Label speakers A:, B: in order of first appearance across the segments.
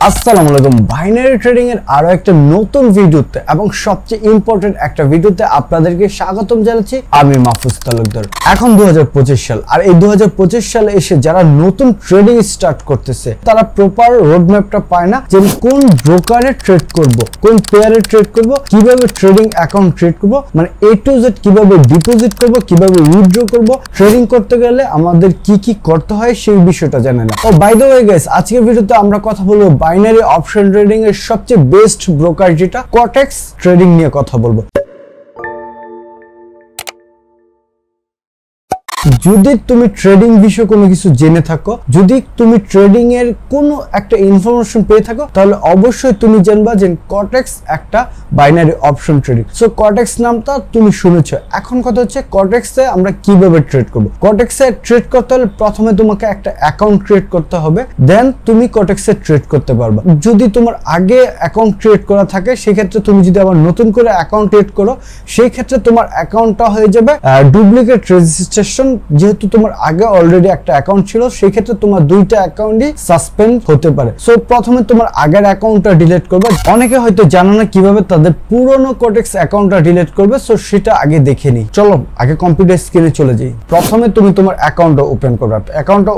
A: আসসালামু আলাইকুম binary trading এর আরো একটা নতুন ভিডিওতে এবং সবচেয়ে ইম্পর্টেন্ট একটা ভিডিওতে আপনাদেরকে স্বাগতম জানাচ্ছি। আমি মাহফুজ তালুকদার। এখন 2025 সাল, আর এই 2025 সালে এসে যারা নতুন ট্রেডিং স্টার্ট করতেছে তারা প্রপার রোডম্যাপটা পায় না যে কোন ব্রোকারে ট্রেড করব, কোন পেয়ারে ট্রেড করব, কিভাবে ট্রেডিং অ্যাকাউন্ট ট্রেড করব, মানে A to Z কিভাবে ডিপোজিট করব, কিভাবে উইথড্র করব। ট্রেডিং করতে গেলে আমাদের কি কি করতে হয় সেই বিষয়টা জানে না। ও বাই দ্য ওয়ে গাইস, আজকের ভিডিওতে আমরা কথা বলবো বাইনারি অপশন ট্রেডিং এর সবচেয়ে বেস্ট ব্রোকার যেটা কোটেক্স ট্রেডিং নিয়ে কথা বলবো। যদি তুমি ট্রেডিং বিষয়ে কোনো কিছু জেনে থাকো, যদি তুমি ট্রেডিং এর কোনো একটা ইনফরমেশন পেয়ে থাকো, তাহলে অবশ্যই তুমি জানবা যে কোটেক্স একটা binary option trading. So Quotex নামটা তুমি শুনেছো। এখন কথা হচ্ছে কোটেক্সে আমরা কিভাবে ট্রেড করব। কোটেক্সে ট্রেড করতে হলে প্রথমে তোমাকে একটা অ্যাকাউন্ট ক্রিয়েট করতে হবে, দেন তুমি কোটেক্সে ট্রেড করতে পারবা। যদি তোমার আগে অ্যাকাউন্ট ক্রিয়েট করা থাকে সেক্ষেত্রে তুমি যদি আবার নতুন করে অ্যাকাউন্ট ক্রিয়েট করো, সেই ক্ষেত্রে তোমার অ্যাকাউন্টটা হয়ে যাবে ডুপ্লিকেট রেজিস্ট্রেশন। যেহেতু তোমার আগে অলরেডি একটা অ্যাকাউন্ট ছিল, সেই ক্ষেত্রে তোমার দুইটা অ্যাকাউন্টই সাসপেন্ড হতে পারে। সো প্রথমে তোমার আগের অ্যাকাউন্টটা ডিলিট করবে। অনেকে হয়তো জানো না কিভাবে তাদের পুরনো কোটেক্স অ্যাকাউন্টটা ডিলিট করবে, সো সেটা আগে দেখে নিই। চলো আগে কম্পিউটার স্ক্রিনে চলে যাই। প্রথমে তুমি তোমার অ্যাকাউন্টটা ওপেন করবে। অ্যাকাউন্টটা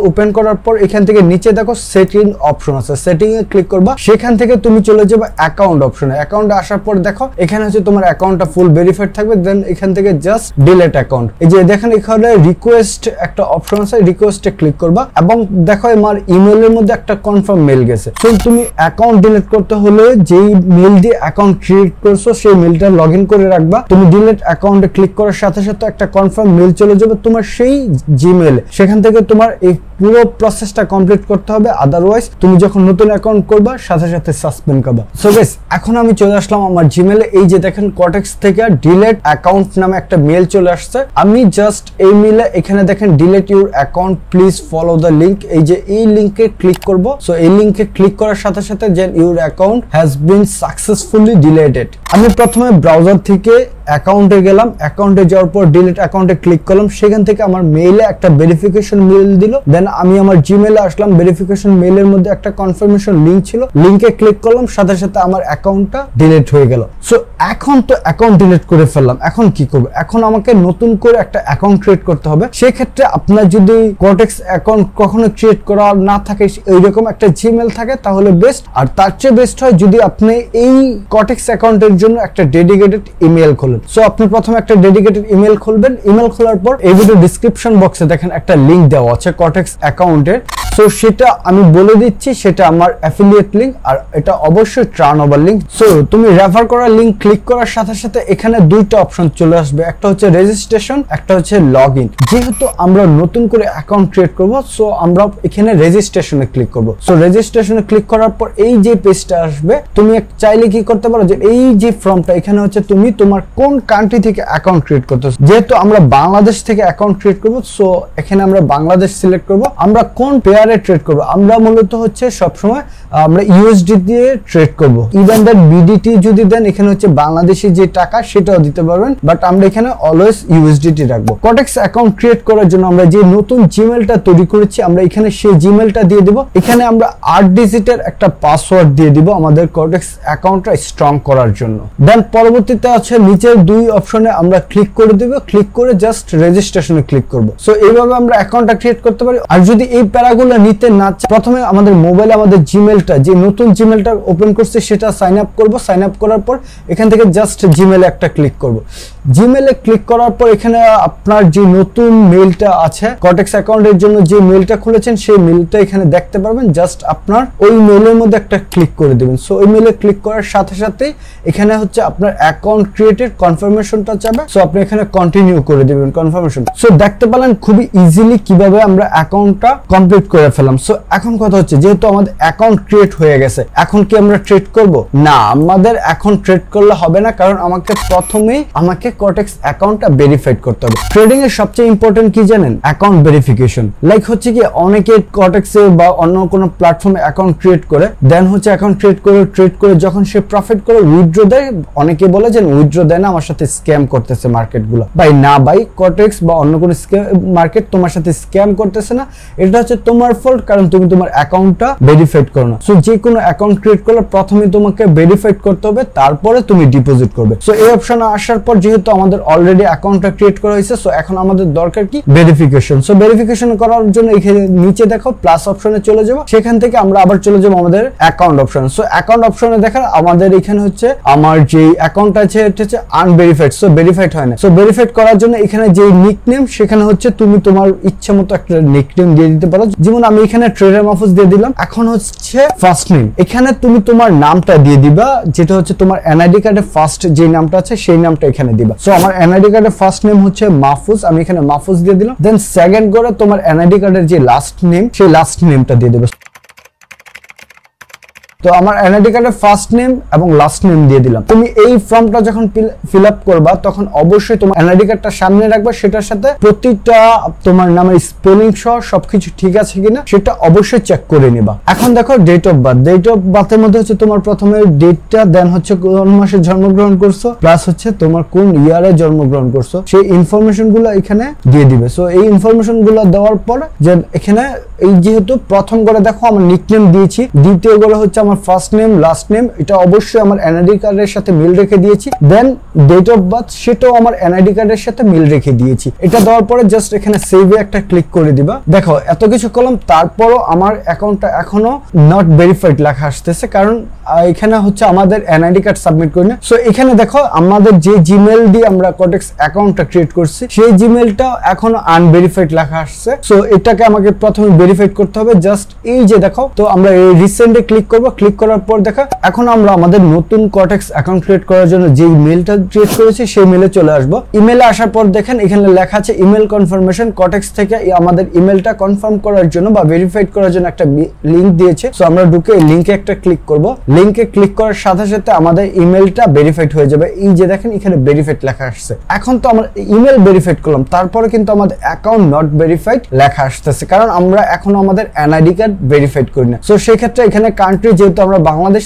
A: ওপেন করার পর এখান থেকে নিচে দেখো সেটিং অপশন আছে, সেটিং এ ক্লিক করবা। সেখান থেকে তুমি চলে যাবে অ্যাকাউন্ট অপশনে। অ্যাকাউন্টে আসার পর দেখো এখানে হচ্ছে তোমার অ্যাকাউন্টটা ফুল ভেরিফাইড থাকবে, দেন এখান থেকে জাস্ট ডিলিট অ্যাকাউন্ট। এই যে দেখেন এখানে রিকোয়েস্ট একটা অপশন আছে, রিকোয়েস্টে ক্লিক করবা এবং দেখো আমার ইমেলের মধ্যে একটা কনফার্ম মেল গেছে। সো তুমি অ্যাকাউন্ট ডিলিট করতে হলে যেই মেল দিয়ে অ্যাকাউন্ট ক্রিয়েট করছো সেই মেলটা লগইন করে রাখবা। তুমি ডিলিট অ্যাকাউন্টে ক্লিক করার সাথে সাথে একটা কনফার্ম মেল চলে যাবে তোমার সেই জিমেলে। সেখান থেকে তোমার এই পুরো প্রসেসটা কমপ্লিট করতে হবে, আদারওয়াইজ তুমি যখন নতুন অ্যাকাউন্ট করবা সাথে সাথে সাসপেন্ড করবা। সো গাইস, এখন আমি চলে আসলাম আমার জিমেলে। এই যে দেখেন কোটেক্স থেকে ডিলিট অ্যাকাউন্ট নামে একটা মেল চলে আসছে। আমি জাস্ট এই মেলে এখানে দেখেন delete your account please follow the link, এই যে এই লিংকে ক্লিক করব। সো এই লিংকে ক্লিক করার সাথে সাথে যে your account has been successfully deleted. আমি প্রথমে ব্রাউজার থেকে অ্যাকাউন্টে গেলাম, অ্যাকাউন্টে যাওয়ার পর ডিলিট অ্যাকাউন্টে ক্লিক করলাম। সেখান থেকে আমার মেইলে একটা ভেরিফিকেশন মেইল দিল, দেন আমি আমার জিমেলে আসলাম। ভেরিফিকেশন মেইলের মধ্যে একটা কনফার্মেশন লিংক ছিল, লিংকে ক্লিক করলাম, সাথে সাথে আমার অ্যাকাউন্টটা ডিলিট হয়ে গেল। সো এখন তো অ্যাকাউন্ট ডিলিট করে ফেললাম, এখন কি করব? এখন আমাকে নতুন করে একটা অ্যাকাউন্ট ক্রিয়েট করতে হবে। সেই ক্ষেত্রে আপনার যদি কোটেক্স অ্যাকাউন্ট কখনো ক্রিয়েট করা না থাকে, এইরকম একটা জিমেল থাকে, তাহলে বেস্ট। আর তার চেয়ে বেস্ট হয় যদি আপনি এই কোটেক্স অ্যাকাউন্টের জন্য একটা ডেডিকেটেড ইমেল খোলেন। সো আপনি প্রথমে একটা ডেডিকেটেড ইমেল খুলবেন। ইমেল খোলার পর এই ভিডিও ডেসক্রিপশন বক্সে দেখেন একটা লিংক দেওয়া আছে কোটেক্স অ্যাকাউন্টের। সো সেটা আমি বলে দিচ্ছি, সেটা আমার অ্যাফিলিয়েট লিংক, আর এটা অবশ্যই টার্ন ওভার লিংক। সো তুমি রেফার করা লিংক ক্লিক করার সাথে সাথে এখানে দুইটা অপশন চলে আসবে, একটা হচ্ছে রেজিস্ট্রেশন, একটা হচ্ছে লগ ইন। যেহেতু আমরা নতুন করে অ্যাকাউন্ট ক্রিয়েট করব, সো আমরা এখানে রেজিস্ট্রেশনে ক্লিক করব। সো রেজিস্ট্রেশনে ক্লিক করার পর এই যে পেজটা আসবে, তুমি চাইলে কি করতে পারো যে এই যে ফর্মটা, এখানে হচ্ছে তুমি তোমার কোন কান্ট্রি থেকে অ্যাকাউন্ট ক্রিয়েট করতেছো। যেহেতু আমরা বাংলাদেশ থেকে অ্যাকাউন্ট ক্রিয়েট করব, সো এখানে আমরা বাংলাদেশ সিলেক্ট করব। আমরা কোন পেয়ারে ট্রেড করব? আমরা মূলত হচ্ছে সবসময় আমরা ইউএসডি দিয়ে ট্রেড করব। ইভেন দ্যাট বিডিটি যদি দেন, এখানে হচ্ছে বাংলাদেশি যে টাকা সেটাও দিতে পারবেন, বাট আমরা এখানে অলওয়েজ ইউএসডিটি রাখবো। কোটেক্স অ্যাকাউন্ট ক্রিয়েট করার জন্য আমরা যে নতুন জিমেলটা তৈরি করেছি, আমরা এখানে সেই জিমেলটা দিয়ে দিব। এখানে আমরা 8 ডিজিটের একটা পাসওয়ার্ড দিয়ে দিব আমাদের কোটেক্স অ্যাকাউন্টটা স্ট্রং করার জন্য। দেন পরবর্তীতে আছে নিচের দুই অপশনে আমরা ক্লিক করে দেব, ক্লিক করে জাস্ট রেজিস্ট্রেশনে ক্লিক করব। সো এইভাবে আমরা অ্যাকাউন্টটা ক্রিয়েট করতে পারি। আর যদি এই প্যারাগুলো নিতে না চাই, প্রথমে আমাদের মোবাইলে আমাদের জিমেলটা, যে নতুন জিমেলটা ওপেন করছে সেটা সাইন আপ করব। সাইন আপ করার পর এখান থেকে জাস্ট জিমেলে একটা ক্লিক করব। জিমেলে ক্লিক করার পর এখানে আপনার যে নতুন মেইলটা আছে কোটেক্স অ্যাকাউন্টের জন্য, যে মেইলটা খুলেছেন সেই মেইলটা এখানে দেখতে পারবেন। জাস্ট আপনার ওই মেইলের মধ্যে একটা ক্লিক করে দিবেন। সো ওই মেইলে ক্লিক করার সাথে সাথে এখানে হচ্ছে আপনার অ্যাকাউন্ট ক্রিয়েটেড কনফার্মেশনটা যাবে। সো আপনি এখানে কন্টিনিউ করে দিবেন কনফার্মেশন। সো দেখতে পেলেন খুবই ইজিলি কিভাবে আমরা অ্যাকাউন্টটা কমপ্লিট করে ফেললাম। সো এখন কথা হচ্ছে, যেহেতু আমাদের অ্যাকাউন্ট ক্রিয়েট হয়ে গেছে, এখন কি আমরা ট্রেড করব? না, আমাদের এখন ট্রেড করলে হবে না, কারণ প্রথমেই আমাকে কোটেক্স অ্যাকাউন্টটা ভেরিফাইড করতে হবে। ট্রেডিং এর সবচেয়ে ইম্পর্টেন্ট কি জানেন? Account verification. লাইক হচ্ছে কি, অনেকে কোটেক্সে বা অন্য কোনো প্ল্যাটফর্মে অ্যাকাউন্ট ক্রিয়েট করে, দেন হচ্ছে অ্যাকাউন্ট ক্রিয়েট করে ট্রেড করে যখন সে প্রফিট করে উইথড্র দেয়, অনেকে বলে যে উইথড্র দেয় না, আমার সাথে স্ক্যাম করতেছে মার্কেটগুলো। ভাই না ভাই, কটেক্স বা অন্য কোনো মার্কেট তোমার সাথে স্ক্যাম করতেছে না, এটা হচ্ছে তোমার ফল্ট, কারণ তুমি তোমার অ্যাকাউন্টটা ভেরিফাইড করো না। সো যে কোনো অ্যাকাউন্ট ক্রিয়েট করলে প্রথমে তোমাকে ভেরিফাইড করতে হবে, তারপরে তুমি ডিপোজিট করবে। সো এই অপশনে আসার পর যেহেতু আমাদের অলরেডি অ্যাকাউন্টটা ক্রিয়েট করা হয়েছে, সো এখন আমাদের দরকার কি ভেরিফিকেশন। সো ভেরিফিকেশন করার জন্য এখানে নিচে দেখো প্লাস অপশনে চলে যাব, সেখান থেকে আমরা আবার চলে যাব আমাদের অ্যাকাউন্ট অপশনে। সো অ্যাকাউন্ট অপশনে দেখেন আমাদের এখানে হচ্ছে আমার যে অ্যাকাউন্ট আছে এটা হচ্ছে আনভেরিফাইড, সো ভেরিফাইড হয় না। সো ভেরিফাইড করার জন্য এখানে যে নিকনেম, সেখানে হচ্ছে তুমি তোমার ইচ্ছা মতো একটা নিকনেম দিয়ে দিতে পারো। যেমন আমি এখানে ট্রেডার মাহফুজ দিয়ে দিলাম। এখন হচ্ছে ফার্স্ট নেম, এখানে তুমি তোমার নামটা দিয়ে দিবা, যেটা হচ্ছে তোমার এনআইডি কার্ডে ফার্স্ট যে নামটা আছে সেই নামটা এখানে দিবা। সো আমার এনআইডি কার্ডের ফার্স্ট নেম হচ্ছে মাহফুজ, আমি এখানে মাহফুজ দিয়ে দিলাম। দেন সেকেন্ড করে তোমার এনআইডি কার্ডের যে লাস্ট নেম, সেই লাস্ট নেমটা দিয়ে দেবে। তো আমার এনআইডি কার্ডের ফার্স্ট নেম এবং লাস্ট নেম দিয়ে দিলাম। তুমি এই ফর্মটা যখন ফিল আপ করবা, তখন অবশ্যই তোমার এনআইডি কার্ডটা সামনে রাখবা, সেটার সাথে প্রতিটা তোমার নামের স্পেলিং সহ সবকিছু ঠিক আছে কিনা সেটা অবশ্যই চেক করে নিবা। এখন দেখো date of birth, date of বার্থের মধ্যে হচ্ছে তোমার প্রথমে ডেটটা, দেন হচ্ছে কোন মাসে জন্মগ্রহণ করছো, প্লাস হচ্ছে তোমার কোন ইয়ারে জন্মগ্রহণ করছো, সেই ইনফরমেশন গুলো এখানে দিয়ে দিবে। সো এই ইনফরমেশন গুলো দেওয়ার পর যে এখানে এই যেহেতু প্রথম করে দেখো আমার নিকনেম দিয়েছি, দ্বিতীয় করে হচ্ছে আমার ফার্স্ট নেম লাস্ট নেম, এটা অবশ্যই আমার এনআইডি কার্ডের সাথে মিল রেখে দিয়েছি। দেন ডেট অফ বার্থ, সেটাও আমার এনআইডি কার্ডের সাথে মিল রেখে দিয়েছি। এটা দেওয়ার পরে জাস্ট এখানে সেভে একটা ক্লিক করে দিবা। দেখো এত কিছু করলাম, তারপরও আমার অ্যাকাউন্টটা এখনো নট ভেরিফাইড লেখা আসতেছে, কারণ এখানে হচ্ছে আমাদের এনআইডি কার্ড সাবমিট করি না। সো এখানে দেখো আমাদের যে জিমেল দিয়ে আমরা কটেক্স অ্যাকাউন্টটা ক্রিয়েট করছি, সেই জিমেলটা এখনো আনভেরিফাইড লেখা আসছে। সো এটাকে আমাকে প্রথমে ভেরিফাইড করতে হবে। জাস্ট এই যে দেখো, তো আমরা এই রিসেন্টে ক্লিক করব, ক্লিক করার পর দেখা এখন আমরা আমাদের নতুন কটেক্স অ্যাকাউন্ট ক্রিয়েট করার জন্য যে ইমেলটা ক্রিয়েট করেছি সেই মেলে চলে আসবো। ইমেলে আসার পর দেখেন এখানে লেখা আছে ইমেল কনফার্মেশন, কটেক্স থেকে আমাদের ইমেলটা কনফার্ম করার জন্য বা ভেরিফাইড করার জন্য একটা লিংক দিয়েছে। সো আমরা ঢুকে এই লিংকে একটা ক্লিক করব। লিংকে ক্লিক করার সাথে সাথে আমাদের ইমেলটা ভেরিফাইড হয়ে যাবে। এই যে দেখেন এখানে ভেরিফাইড লেখা আসছে। এখন তো আমরা ইমেল ভেরিফাইড করলাম, তারপরে কিন্তু আমাদের অ্যাকাউন্ট নট ভেরিফাইড লেখা আসতেছে, কারণ আমরা এখনো আমাদের এনআইডি কার্ড ভেরিফাইড করি না। সো সেই ক্ষেত্রে এখানে কান্ট্রি যেহেতু আমরা বাংলাদেশ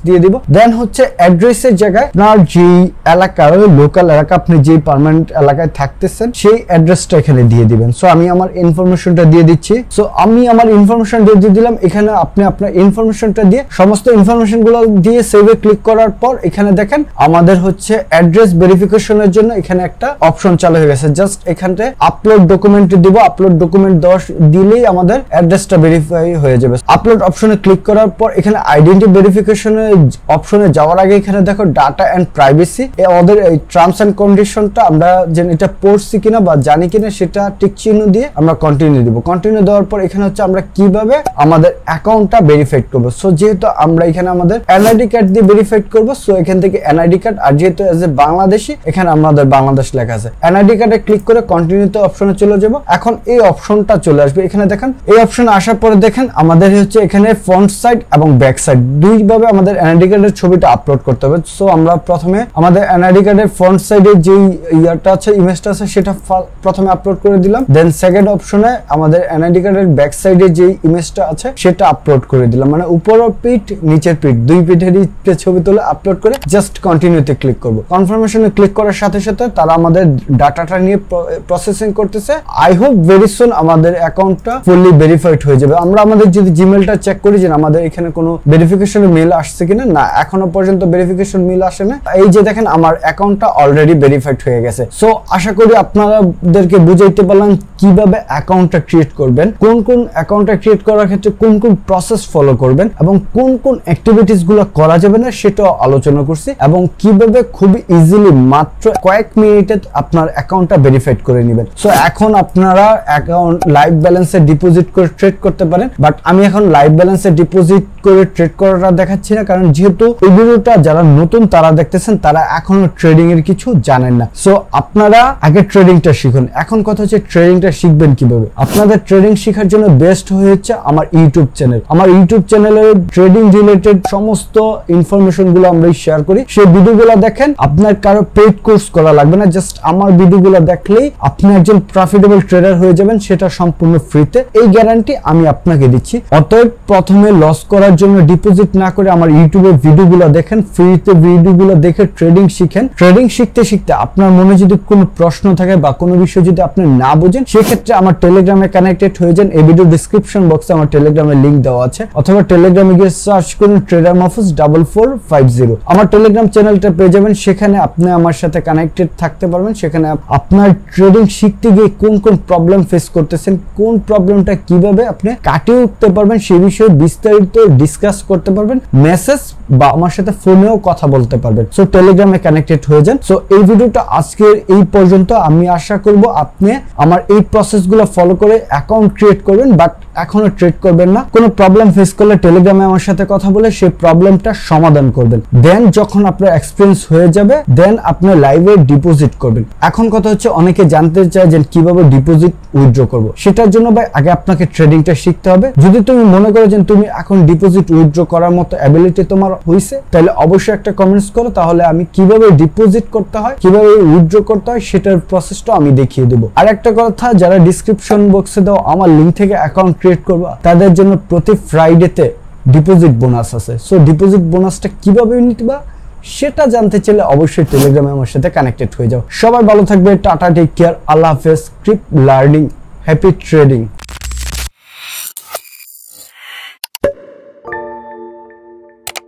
A: দিয়ে দিব। দেন হচ্ছে অ্যাড্রেসের জায়গায় আপনার যে এলাকা, লোকাল এলাকা, আপনি যে পার্মানেন্ট এলাকায় থাকতেছেন সেই অ্যাড্রেসটা এখানে দিয়ে দিবেন। সো আমি আমার ইনফরমেশনটা দিয়ে দিচ্ছি। সো আমি আমার ইনফরমেশন দিয়ে দিলাম। এখানে আপনি আপনার ইনফরমেশনটা দিয়ে সমস্ত ইনফরমেশন গুলো দিয়ে সেভে ক্লিক করার পর এখানে দেখেন আমাদের হচ্ছে অ্যাড্রেস ভেরিফিকেশনের জন্য এখানে একটা অপশন চালু হয়ে গেছে। জাস্ট এখানে আপলোড ডকুমেন্ট দিব। আপলোড ডকুমেন্ট দিলেই আমাদের অ্যাড্রেসটা ভেরিফাই হয়ে যাবে। আপলোড অপশনে ক্লিক করার পর এখানে আইডেন্টি ভেরিফিকেশনের অপশনে যাওয়ার আগে এখানে দেখো ডাটা এন্ড প্রাইভেসি, আমাদের এই টার্মস এন্ড কন্ডিশনটা আমরা যেন এটা পড়ছি কিনা বা জানি কিনা সেটা টিক চিহ্ন দিয়ে আমরা কন্টিনিউ দিব। কন্টিনিউ দেওয়ার পর এখানে হচ্ছে আমরা কিভাবে আমাদের অ্যাকাউন্টটা ভেরিফাইড করব। সো যেহেতু আমরা এখানে আমাদের এনআইডি কার্ড দিয়ে ভেরিফাইড করব, সো এখান থেকে এনআইডি কার্ড, আর যেহেতু এজ এ বাংলাদেশি এখানে আমাদের বাংলাদেশ লেখা আছে। এনআইডি কার্ডে ক্লিক করে কন্টিনিউতে অপশনে চলে যাব। এখন এই অপশনটা চলে আসবে। এখানে দেখেন এই অপশনে আসার পরে দেখেন আমাদের হচ্ছে এখানে ফ্রন্ট সাইড এবং ব্যাক সাইড দুইভাবে আমাদের এনআইডি কার্ডের ছবিটা আপলোড করতে হবে। সো আমরা প্রথমে আমাদের এনআইডি কার্ডের ফ্রন্ট সাইডে যে ইয়ারটা আছে, ইমেজটা আছে, সেটা প্রথমে আপলোড করে দিলাম। দেন সেকেন্ড অপশনে আমাদের এনআইডি কার্ডের ব্যাক সাইডে যে ইমেজটা আছে সেটা আপলোড করে দিলাম, মানে উপরের পিঠ নিচের পিঠ দুই পিঠেরই ছবি তুলে আপলোড করে জাস্ট কন্টিনিউতে ক্লিক করব। কনফার্মেশনে ক্লিক করার সাথে সাথে তারা আমাদের ডাটাটা নিয়ে প্রসেসিং করতেছে। আই হোপ ভেরি সুন আমাদের অ্যাকাউন্টটা ফুললি ভেরিফাইড হয়ে যাবে। আমরা আমাদের যদি জিমেলটা চেক করি যে আমাদের এখানে কোনো ভেরিফিকেশন মেল আসছে কিনা, না এখনো পর্যন্ত ভেরিফিকেশন মেল আসে না। এই যে দেখেন আমার অ্যাকাউন্টটা অলরেডি ভেরিফাইড হয়ে গেছে। সো আশা করি আপনাদেরকে বুঝাইতে পারলাম কিভাবে অ্যাকাউন্টটা ক্রিয়েট করবেন, কোন কোন অ্যাকাউন্টটা ক্রিয়েট করার ক্ষেত্রে কোন কোন প্রসেস ফলো করবেন এবং কোন কোন অ্যাক্টিভিটিস গুলো করা যাবে না সেটাও আলোচনা করছি, এবং কিভাবে খুব ইজিলি মাত্র কয়েক মিনিটে আপনার অ্যাকাউন্টটা ভেরিফাইড করে নেবেন। সো এখন আপনারা অ্যাকাউন্ট লাইভ ব্যালেন্সে ডিপোজিট করে ট্রেড করতে পারেন, বাট আমি এখন লাইভ ব্যালেন্সে ডিপোজিট করে ট্রেড করাটা দেখাচ্ছি না, কারণ যেহেতু এই ভিডিওটা যারা নতুন তারা দেখতেছেন তারা এখনো ট্রেডিং এর কিছু জানেন না। সো আপনারা আগে ট্রেডিংটা শিখুন। এখন কথা হচ্ছে ট্রেডিংটা শিখবেন কিভাবে। আপনাদের ট্রেডিং শেখার জন্য বেস্ট হচ্ছে আমার ইউটিউব চ্যানেল। আমার ইউটিউব চ্যানেলে ট্রেডিং রিলেটেড সমস্ত ইনফরমেশন গুলো আমরা শেয়ার করি। সেই ভিডিওগুলো দেখেন, আপনার কারো পেইড কোর্স করা লাগবে না, জাস্ট আমার ভিডিওগুলো দেখলেই আপনি একজন প্রফিটেবল ট্রেডার হয়ে যাবেন, সেটা সম্পূর্ণ ফ্রিতে। এই গ্যারান্টি আমি আপনাকে দিচ্ছি। অতএব প্রথমে লস করার জন্য ডিপোজিট না করে আমার ইউটিউবের ভিডিওগুলো দেখেন, ফ্রিতে ভিডিওগুলো দেখে ট্রেডিং শিখেন। ট্রেডিং শিখতে শিখতে আপনার মনে যদি কোনো প্রশ্ন থাকে বা কোনো বিষয় যদি আপনি না বুঝেন, সেক্ষেত্রে আমার টেলিগ্রামে কানেক্টেড হয়ে যান। এই ভিডিও ডিসক্রিপশন বক্সে আমার টেলিগ্রামের লিংক দেওয়া আছে, অথবা টেলিগ্রামে গিয়ে সার্চ করুন ট্রেডার মাহফুজ 4450। আমার টেলিগ্রাম চ্যানেলটা পেয়ে যাবেন, সেখানে আপনি আমার সাথে কানেক্টেড থাকতে পারবেন। সেখানে আপনার ট্রেডিং শিখতে গিয়ে কোন কোন প্রবলেম ফেস করতেছেন, কোন প্রবলেমটা কিভাবে আপনি কাটিয়ে উঠতে পারবেন সেই বিষয়ে বিস্তারিত ডিসকাস করতে পারবেন, মেসেজ বা আমার সাথে ফোনেও কথা বলতে পারবেন। সো টেলিগ্রামে কানেক্টেড হয়ে যান। সো এই ভিডিওটা আজকের এই পর্যন্ত। আমি আশা করব আপনি আমার এই প্রসেসগুলো ফলো করে অ্যাকাউন্ট ক্রিয়েট করবেন, বাট এখনো ট্রেড করবেন না। কোনো প্রবলেম ফেস করলে টেলিগ্রামে আমার সাথে কথা বলে সেই প্রবলেমটা সমাধান করবেন। দেন যখন আপনার এক্সপেরিয়েন্স হয়ে যাবে, দেন আপনি লাইভে ডিপোজিট করবেন। এখন কথা হচ্ছে, অনেকে জানতে চায় যে কিভাবে ডিপোজিট উইথড্র করব। সেটার জন্য ভাই আগে আপনাকে ট্রেডিংটা শিখতে হবে। যদি তুমি মনে করো যে তুমি এখন ডিপোজিট উইথড্র করার মতো অ্যাবিলিটি তোমার হইছে, তাহলে অবশ্যই একটা কমেন্টস করো, তাহলে আমি কিভাবে ডিপোজিট করতে হয়, কিভাবে উইথড্র করতে হয় সেটার প্রসেসটা আমি দেখিয়ে দেবো। আর একটা কথা, যারা ডিসক্রিপশন বক্সে দাও আমার লিংক থেকে অ্যাকাউন্ট ক্রিয়েট করবা, তাদের জন্য প্রতি ফ্রাইডেতে ডিপোজিট বোনাস আছে। সো ডিপোজিট বোনাসটা কিভাবে নিবা সেটা জানতে চাইলে অবশ্যই টেলিগ্রামে আমার সাথে কানেক্টেড হয়ে যাও। সবাই ভালো থাকবে, টাটা, টেক কেয়ার, আল্লাহ হাফেজ, কিপ লার্নিং, হ্যাপি ট্রেডিং।